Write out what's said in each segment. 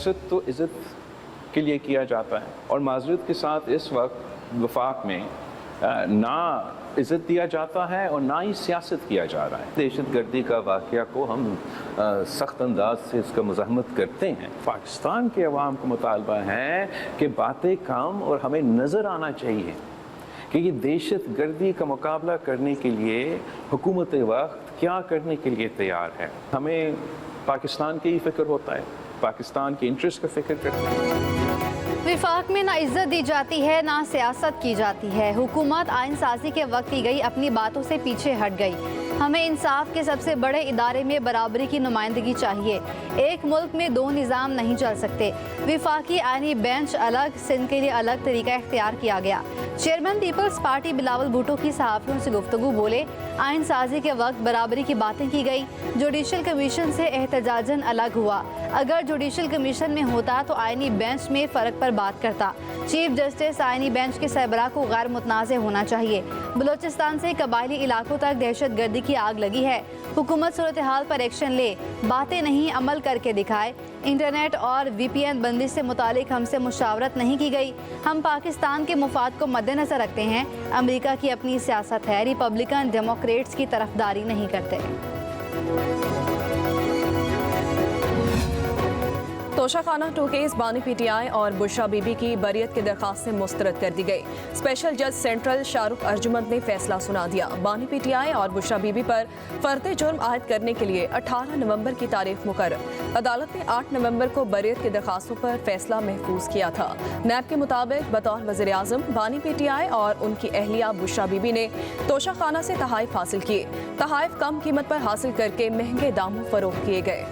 मकसद तो इज़्ज़त के लिए किया जाता है, और माज़रत के साथ इस वक्त वफाक में ना इज़्ज़त दिया जाता है और ना ही सियासत किया जा रहा है। दहशत गर्दी का वाक़या को हम सख्त अंदाज से इसका मज़ाहमत करते हैं। पाकिस्तान के अवाम का मुतालबा है कि बातें कम और हमें नज़र आना चाहिए कि ये दहशत गर्दी का मुकाबला करने के लिए हुकूमत वक्त क्या करने के लिए तैयार है। हमें पाकिस्तान की ही फ़िक्र होता है, पाकिस्तान के इंटरेस्ट का फ़िक्र करते हैं। विफाक में ना इज्जत दी जाती है ना सियासत की जाती है। हुकूमत आइन साजी के वक्त की गई अपनी बातों से पीछे हट गई। हमें इंसाफ के सबसे बड़े इदारे में बराबरी की नुमाइंदगी चाहिए। एक मुल्क में दो निज़ाम नहीं चल सकते। विफाकी आइनी बेंच अलग, सिंध के लिए अलग तरीका इख्तियार किया गया। Chairman People's Party Bilawal Bhutto की सहाफ़ियों से गुफ्तगू बोले, आइन साजी के वक्त बराबरी की बातें की गई। जुडिशल कमीशन से एहतजाजन अलग हुआ। अगर जुडिशल कमीशन में होता तो आइनी बेंच में फ़र्क पर बात करता। चीफ जस्टिस आइनी बेंच के सरबराह को गैर मुतनाज़ होना चाहिए। बलोचिस्तान से कबायली इलाकों तक दहशत गर्दी की आग लगी है। हुकूमत सूरत हाल पर एक्शन ले, बातें नहीं अमल करके दिखाए। इंटरनेट और VPN बंदिश से मुतालिक हमसे मुशावरत नहीं की गई। हम पाकिस्तान के मुफाद को मद्देनजर रखते हैं। अमेरिका की अपनी सियासत है, रिपब्लिकन डेमोक्रेट्स की तरफदारी नहीं करते। तोशा खाना 2 केस बानी PTI और बुशरा बीबी की बरियत की दरखास्तें मुस्तरद कर दी गई। स्पेशल जज सेंट्रल शाहरुख अर्जुमंद ने फैसला सुना दिया। बानी PTI और बुशरा बीबी पर फर्द जुर्म आयद करने के लिए 18 नवंबर की तारीख मुकर्रर। अदालत ने 8 नवंबर को बरियत की दरखास्तों पर फैसला महफूज किया था। नैब के मुताबिक बतौर वज़ीर आज़म बानी PTI और उनकी अहलिया बुशरा बीबी ने तोशा खाना से तहाइफ हासिल किए। तहाइफ कम कीमत पर हासिल करके महंगे दामों फरोख्त किए गए।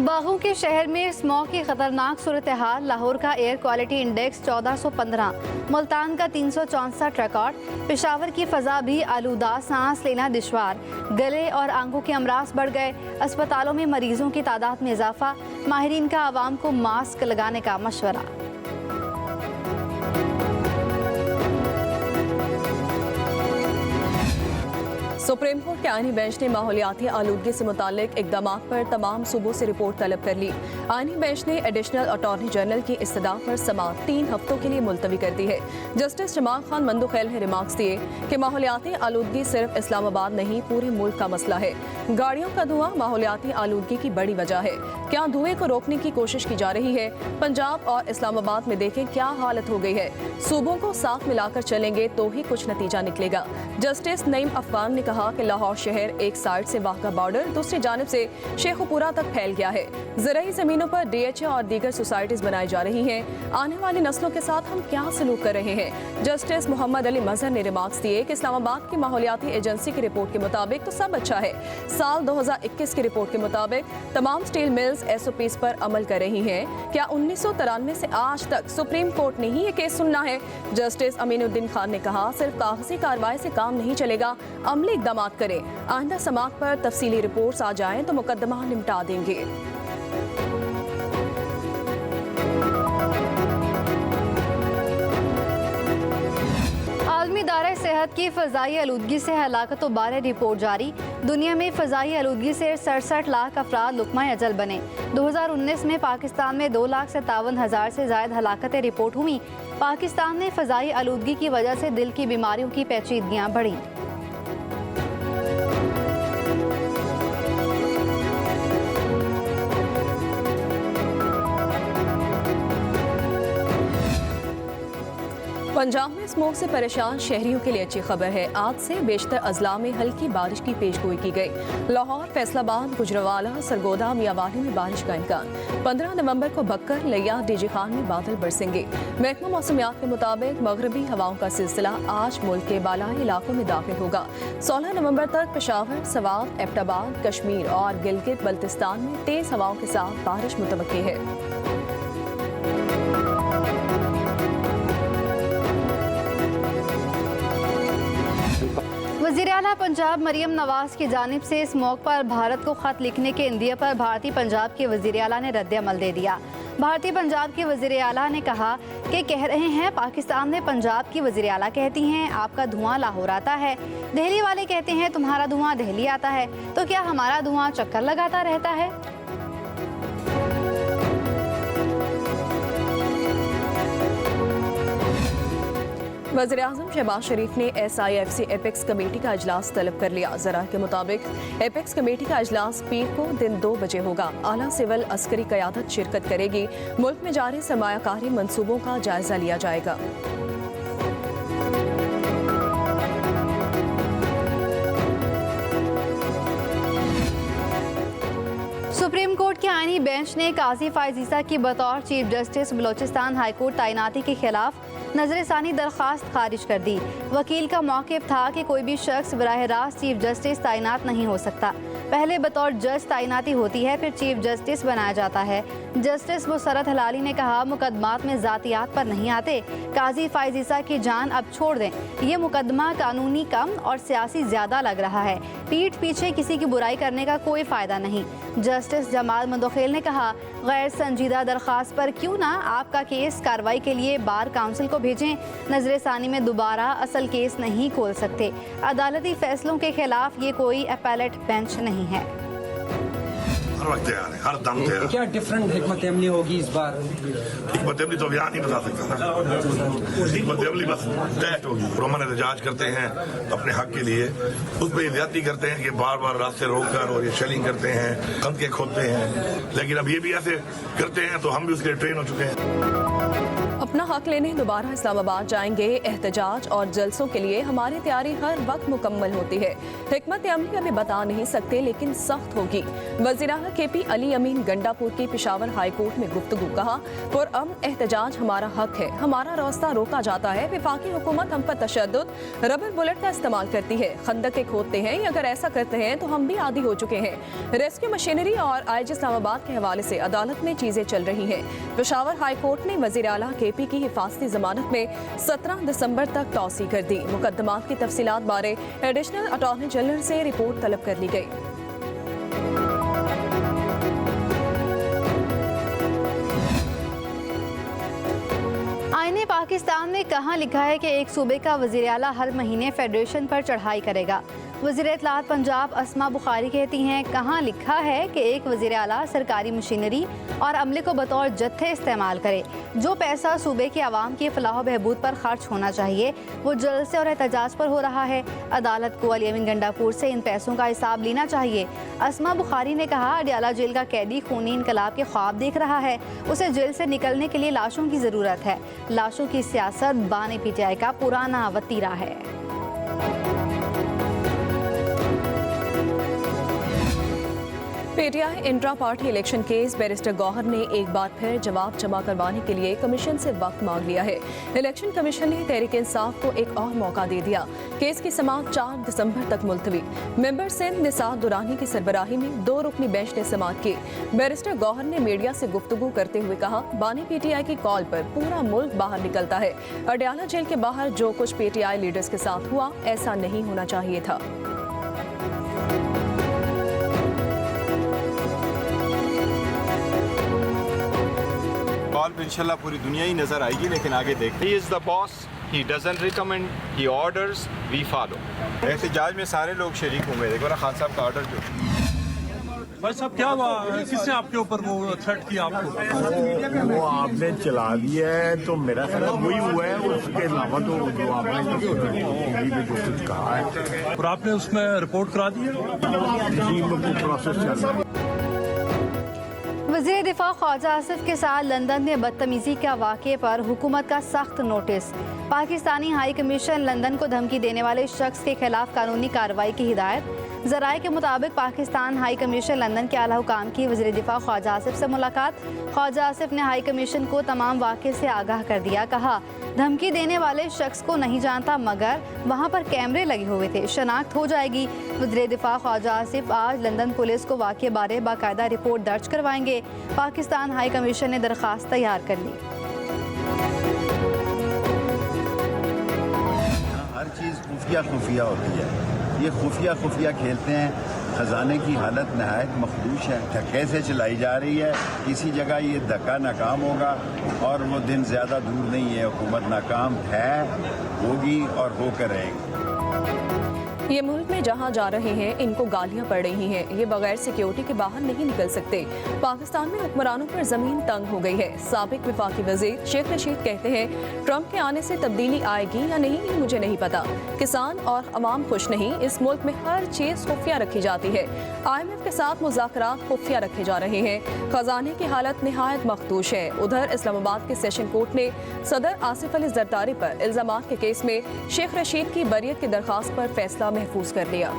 बागों के शहर में स्मॉग की खतरनाक सूरत हाल। लाहौर का एयर क्वालिटी इंडेक्स 1415, मुल्तान का 364 रिकॉर्ड। पेशावर की फ़ज़ा भी आलूदा, सांस लेना दुश्वार। गले और आंखों के अमराज बढ़ गए। अस्पतालों में मरीजों की तादाद में इजाफा। माहिरीन का आवाम को मास्क लगाने का मशवरा। सुप्रीम कोर्ट के आईनी बेंच ने माहौलियाती आलूदगी से मुतालिक इकदाम पर तमाम सूबों से रिपोर्ट तलब कर ली। आईनी बेंच ने एडिशनल अटॉर्नी जनरल की इस्तदा पर समाअत 3 हफ्तों के लिए मुलतवी कर दी है। जस्टिस जमाल खान मंदुखैल ने रिमार्क्स दिए कि माहौलियाती आलूदगी सिर्फ इस्लामाबाद नहीं, पूरे मुल्क का मसला है। गाड़ियों का धुआं माहौलियाती आलूदगी की बड़ी वजह है। क्या धुएं को रोकने की कोशिश की जा रही है? पंजाब और इस्लामाबाद में देखें क्या हालत हो गई है। सूबों को साथ मिलाकर चलेंगे तो ही कुछ नतीजा निकलेगा। जस्टिस नईम अफगान ने कहा कि लाहौर शहर एक साइड से वाक़ा बॉर्डर, दूसरी जानिब से शेखुपुरा तक फैल गया है। ज़राई ज़मीनों पर DHA और दीगर सोसाइटीज़ बनाई जा रही हैं। आने वाली नस्लों के साथ हम क्या सलूक कर रहे हैं? जस्टिस मोहम्मद अली मजहर ने रिमार्क्स दिए कि इस्लामाबाद की माहौलियाती एजेंसी की रिपोर्ट के मुताबिक तो सब अच्छा है। साल 2021 की रिपोर्ट के मुताबिक तमाम स्टील मिल्स SOPs पर अमल कर रही हैं। क्या 1993 से आज तक सुप्रीम कोर्ट ने ही ये केस सुनना है? जस्टिस अमीनुद्दीन खान ने कहा, सिर्फ कागजी कार्रवाई से काम नहीं चलेगा, अमली इक़दामात करें। आइंदा समाअत पर तफसीली रिपोर्ट्स आ जाएं तो मुकदमा निपटा देंगे। आलमी इदारा सेहत की फ़ज़ाई आलूदगी से हलाकतों बारे रिपोर्ट जारी। दुनिया में फ़ज़ाई आलूदगी से 67 लाख अफराद लुक़मा अजल बने। 2019 में पाकिस्तान में 2,57,000 से ज़ायद हलाकतें रिपोर्ट हुई। पाकिस्तान में फ़ज़ाई आलूदगी की वजह से दिल की बीमारियों की पेचीदगियाँ बढ़ी। पंजाब में स्मोक से परेशान शहरियों के लिए अच्छी खबर है। आज से बेशतर अजला में हल्की बारिश की पेशगोई की गई। लाहौर, फैसलाबाद, गुजरावाला, सरगोदा, मियावाली में बारिश का इम्कान। 15 नवंबर को बक्कर, लिया, डीजी खान में बादल बरसेंगे। महकमा मौसमियात के मुताबिक मगरबी हवाओं का सिलसिला आज मुल्क के बालाई इलाकों में दाखिल होगा। 16 नवंबर तक पेशावर, सवात, एबटाबाद, कश्मीर और गिलगित बल्तिस्तान में तेज हवाओं के साथ बारिश मुतवक्की है। वज़ीर आला पंजाब मरियम नवाज की जानिब से इस मौके पर भारत को ख़त लिखने के इंदिया पर भारतीय पंजाब के वज़ीर आला ने रद्द-ए-अमल दे दिया। भारतीय पंजाब के वज़ीर आला ने कहा कि कह रहे हैं पाकिस्तान में पंजाब की वज़ीर आला कहती हैं आपका धुआं लाहौर आता है, दिल्ली वाले कहते हैं तुम्हारा धुआं दिल्ली आता है, तो क्या हमारा धुआं चक्कर लगाता रहता है? वज़ीर-ए-आज़म शहबाज शरीफ ने SIFC एपेक्स कमेटी का इजलास तलब कर लिया। ज़रा के मुताबिक एपेक्स कमेटी का इजलास पीर को दिन 2 बजे होगा। आला सिविल अस्करी क़यादत शिरकत करेगी। मुल्क में जारी सरमायाकारी मंसूबों का जायजा लिया जाएगा। सुप्रीम कोर्ट के आईनी बेंच ने काजी फायज ईसा की बतौर chief justice Balochistan high court तैनाती के खिलाफ नजरसानी दरख्वास्त खारिज कर दी। वकील का मौक़िफ़ था कि कोई भी शख्स बराह रास्त चीफ जस्टिस तैनात नहीं हो सकता। पहले बतौर जज तैनाती होती है, फिर चीफ जस्टिस बनाया जाता है। जस्टिस मुसरत हलाली ने कहा मुकदमात में ज़ातियात पर नहीं आते, काजी फायज ईसा की जान अब छोड़ दें। ये मुकदमा कानूनी कम और सियासी ज़्यादा लग रहा है। पीठ पीछे किसी की बुराई करने का कोई फ़ायदा नहीं। जस्टिस जमाल मंदोखेल ने कहा गैर संजीदा दरख्वास्त पर क्यों ना आपका केस कार्रवाई के लिए बार काउंसिल को भेजें। नजरसानी में दोबारा असल केस नहीं खोल सकते। अदालती फैसलों के खिलाफ ये कोई अपीलेट बेंच नहीं है। हर वक्त तैयार है, हर दम तैयार। क्या डिफरेंट हिकमत अमली होगी इस बार? हिकमत अमली तो अभी नहीं बता सकता ना। हिकमत अमली बस टेस्ट होगी। रोमन एहतजाज करते हैं अपने हक के लिए, उस पर ज्यादती करते हैं कि बार बार रास्ते रोककर और ये शेलिंग करते हैं, कंधे खोदते हैं। लेकिन अब ये भी ऐसे करते हैं तो हम भी उसके लिए ट्रेन हो चुके हैं। अपना हक लेने दोबारा इस्लामाबाद जाएंगे। एहतजाज और जलसों के लिए हमारी तैयारी हर वक्त मुकम्मल होती है। हिकमत अमली अभी बता नहीं सकते लेकिन सख्त होगी। वज़ीर आला KP अली अमीन गंडापुर की पेशावर हाई कोर्ट में गुफ्तगू। कहा पुरअमन एहतजाज हमारा हक है, हमारा रास्ता रोका जाता है। वफाकी हुकूमत हम पर तशद्दुद रबर बुलेट का इस्तेमाल करती है, खंदकें खोदते हैं। अगर ऐसा करते हैं तो हम भी आदी हो चुके हैं। रेस्क्यू मशीनरी और IG इस्लामाबाद के हवाले से अदालत में चीजें चल रही हैं। पेशावर हाई कोर्ट ने वज़ीर आला KP की हिफाजती जमानत में 17 दिसंबर तक तौसी कर दी। मुकदमात की तफसीलात बारे एडिशनल अटॉर्नी जनरल से रिपोर्ट तलब कर ली गई। आईने पाकिस्तान में कहाँ लिखा है कि एक सूबे का वज़ीर आला हर महीने फेडरेशन पर चढ़ाई करेगा? वज़ीर इत्तलात पंजाब अस्मा बुखारी कहती हैं कहाँ लिखा है कि एक वज़ीर आला सरकारी मशीनरी और अमले को बतौर जत्थे इस्तेमाल करे। जो पैसा सूबे के आवाम की फलाह बहबूद पर खर्च होना चाहिए वो जलसे और एहतजाज पर हो रहा है। अदालत को अली अमीन गंडापुर से इन पैसों का हिसाब लेना चाहिए। अस्मा बुखारी ने कहा अडयाला जेल का कैदी खूनी इनकलाब के ख्वाब देख रहा है। उसे जेल से निकलने के लिए लाशों की ज़रूरत है। लाशों की सियासत बानी PTI का पुराना वतीरा है। PTI intra party election case barrister Gohar ने एक बार फिर जवाब जमा करवाने के लिए कमीशन से वक्त मांग लिया है। इलेक्शन कमीशन ने तहरीक इंसाफ को एक और मौका दे दिया। केस की समाअत 4 दिसंबर तक मुलतवी। मेंबर सिंध निसार दुरानी की सरबराही में 2 रुकनी बेंच ने समाअत की। बैरिस्टर गौहर ने मीडिया से गुफ्तगू करते हुए कहा बानी PTI की कॉल पर पूरा मुल्क बाहर निकलता है। अडयाला जेल के बाहर जो कुछ PTI लीडर्स के साथ हुआ ऐसा नहीं होना चाहिए था। कॉल पे इंशाल्लाह पूरी दुनिया ही नजर आएगी, लेकिन आगे देखते। He is the boss, he doesn't recommend, he orders, we follow। एहतजाज में सारे लोग शरीक होंगे। देखो ना खान साहब का ऑर्डर जो भाई साहब क्या हुआ, किसने आपके ऊपर वो थ्रेट किया आपको? वो आपने चला दिया है तो मेरा ख्याल वही हुआ है, उसके अलावा तो जो आपने जो कुछ कहा है। और आपने उसमें रिपोर्ट करा दी है? जी प्रोसेस चल रहा है। वज़ीर दिफा ख्वाजा आसिफ के साथ लंदन में बदतमीजी का वाक़े पर हुकूमत का सख्त notice. Pakistani high commission London को धमकी देने वाले शख्स के खिलाफ कानूनी कार्रवाई की हिदायत। ज़राए के मुताबिक पाकिस्तान हाई कमीशन लंदन के आला हुकाम की वज़ीर दिफा ख्वाजा आसिफ से मुलाकात। ख्वाजा आसिफ ने हाई कमीशन को तमाम वाक़े से आगाह कर दिया। कहा धमकी देने वाले शख्स को नहीं जानता मगर वहाँ पर कैमरे लगे हुए थे, शनाख्त हो जाएगी। वज़ीर दिफा ख्वाजा आसिफ आज लंदन पुलिस को वाक़े बारे बाकायदा रिपोर्ट दर्ज करवाएंगे। पाकिस्तान हाई कमीशन ने दरख्वास्त तैयार कर ली। हर चीज़ खुफिया होती है। ये खुफिया खेलते हैं। ख़जाने की हालत नहायत मखदूश है, धक्के से चलाई जा रही है। किसी जगह ये धक्का नाकाम होगा और वो दिन ज़्यादा दूर नहीं है। हुकूमत नाकाम है, होगी और होकर रहेगी। ये मुल्क में जहां जा रहे हैं इनको गालियां पड़ रही हैं। ये बगैर सिक्योरिटी के बाहर नहीं निकल सकते। पाकिस्तान में हुक्मरानों पर जमीन तंग हो गई है। साबिक वफाकी वजीर शेख रशीद कहते हैं ट्रंप के आने से तब्दीली आएगी या नहीं ये मुझे नहीं पता। किसान और अवाम खुश नहीं। इस मुल्क में हर चीज खुफिया रखी जाती है। IMF के साथ मुज़ाकरात खुफिया रखे जा रहे हैं। खजाने की हालत निहायत मखदूश है। उधर इस्लामाबाद के सेशन कोर्ट ने सदर आसिफ अली जरदारी पर इल्जामात के केस में शेख रशीद की बरियत की दरख्वास्त पर फैसला महफूज कर लिया।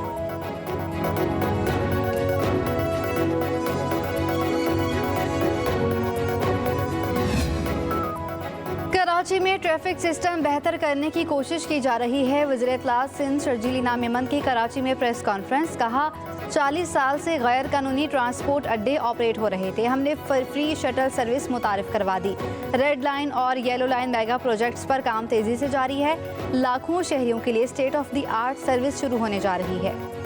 कराची में ट्रैफिक सिस्टम बेहतर करने की कोशिश की जा रही है। वज़ीर इत्तलात सिंध शर्जील इनाम मेमन की कराची में प्रेस कॉन्फ्रेंस। कहा 40 साल से गैर कानूनी ट्रांसपोर्ट अड्डे ऑपरेट हो रहे थे। हमने फ्री शटल सर्विस मुतारिफ करवा दी। रेड लाइन और येलो लाइन मेगा प्रोजेक्ट्स पर काम तेजी से जारी है। लाखों शहरियों के लिए state of the art service शुरू होने जा रही है।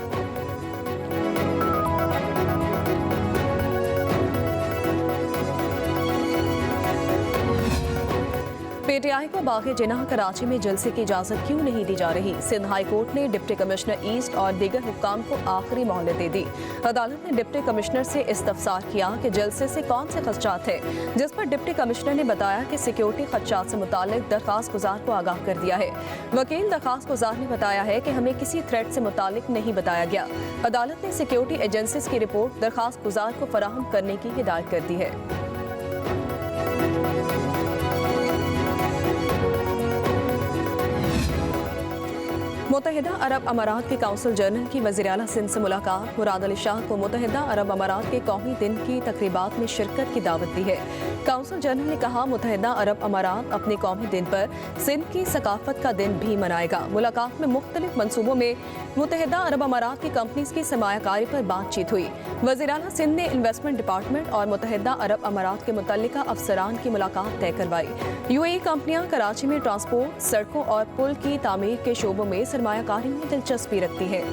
PTI को बाग़ जिनाह कराची में जलसे की इजाज़त क्यों नहीं दी जा रही? सिंध हाई कोर्ट ने डिप्टी कमिश्नर ईस्ट और दीगर हुक्काम को आखिरी मोहलत दे दी। अदालत ने डिप्टी कमिश्नर से इस्तफसार किया कि जलसे से कौन से खदशात हैं, जिस पर डिप्टी कमिश्नर ने बताया कि सिक्योरिटी खदशात से मुतालिक दरख्वास्त गुजार को आगाह कर दिया है। वकील दरख्वास्त गुजार ने बताया है कि हमें किसी थ्रेट से मुतालिक नहीं बताया गया। अदालत ने सिक्योरिटी एजेंसीज की रिपोर्ट दरख्वास्त गुजार को फराहम करने की हिदायत कर दी है। मुत्तहिदा अरब अमारात के काउंसिल जनरल की वज़ीर आला सिंध से मुलाकात। मुराद अली शाह को मुत्तहिदा अरब अमारात के कौमी दिन की तकरीबात में शिरकत की दावत दी है। काउंसिल जनरल ने कहा मुत्तहिदा अरब अमारात अपने कौमी दिन पर सिंध की सकाफत का दिन भी मनाएगा। मुलाकात में मुख्तलिफ मनसूबों में मुत्तहिदा अरब अमारात की कंपनीज की सरमायाकारी पर बातचीत हुई। वज़ीर आला सिंध ने इन्वेस्टमेंट डिपार्टमेंट और मुत्तहिदा अरब अमारात के मुतल्लिका अफसरान की मुलाकात तय करवाई। UAE कंपनियां कराची में ट्रांसपोर्ट, सड़कों और पुल की तामीर के शोबों में सरमायाकारी में दिलचस्पी रखती है।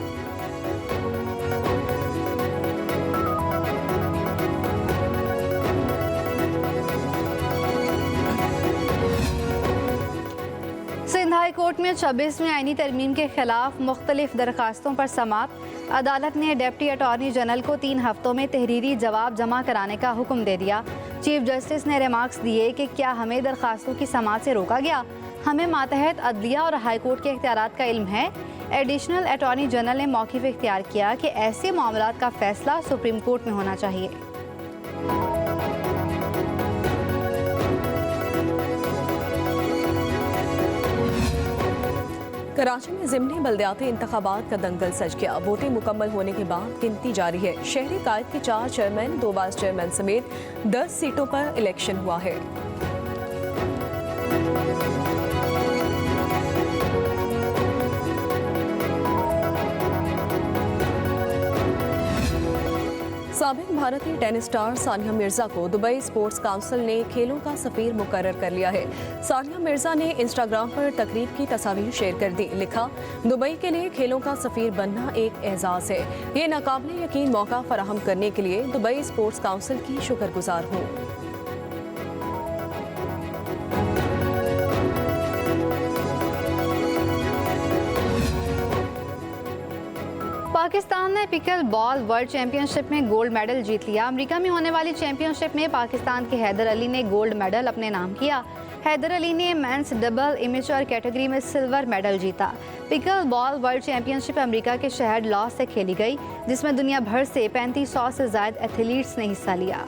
सिंध हाई कोर्ट में 26वीं आईनी तरमीम के खिलाफ मुख्तलिफ दरखास्तों पर समात। अदालत ने डिप्टी अटॉर्नी जनरल को 3 हफ्तों में तहरीरी जवाब जमा कराने का हुक्म दे दिया। चीफ जस्टिस ने रिमार्क्स दिए कि क्या हमें दरखास्तों की समात से रोका गया? हमें मातहत अदलिया और हाई कोर्ट के इख्तियारात का इल्म है। एडिशनल अटॉर्नी जनरल ने मौक़िफ़ इख्तियार किया कि ऐसे मामलात का फैसला सुप्रीम कोर्ट में होना चाहिए। कराची में ज़िमनी बल्दियाती इंतखाबात का दंगल सज गया। वोटिंग मुकम्मल होने के बाद गिनती जारी है। शहरी कायद के 4 चेयरमैन, 2 वाइस चेयरमैन समेत 10 सीटों पर इलेक्शन हुआ है। साबिक भारतीय टेनिस स्टार सानिया मिर्जा को दुबई स्पोर्ट्स काउंसिल ने खेलों का सफीर मुकर्रर कर लिया है। सानिया मिर्जा ने इंस्टाग्राम पर तकरीब की तस्वीर शेयर कर दी। लिखा, दुबई के लिए खेलों का सफीर बनना एक एजाज़ है। ये नाकाबिल यकीन मौका फराहम करने के लिए दुबई स्पोर्ट्स काउंसिल की शुक्रगुजार हूँ। पाकिस्तान ने पिकल बॉल वर्ल्ड चैंपियनशिप में गोल्ड मेडल जीत लिया। अमेरिका में होने वाली चैंपियनशिप में पाकिस्तान के हैदर अली ने गोल्ड मेडल अपने नाम किया। हैदर अली ने मेंस डबल इमेचर कैटेगरी में सिल्वर मेडल जीता। Pickle ball world championship America के शहर लॉस से खेली गई, जिसमें दुनिया भर से 3500 से ज़ायद एथलीट्स ने हिस्सा लिया।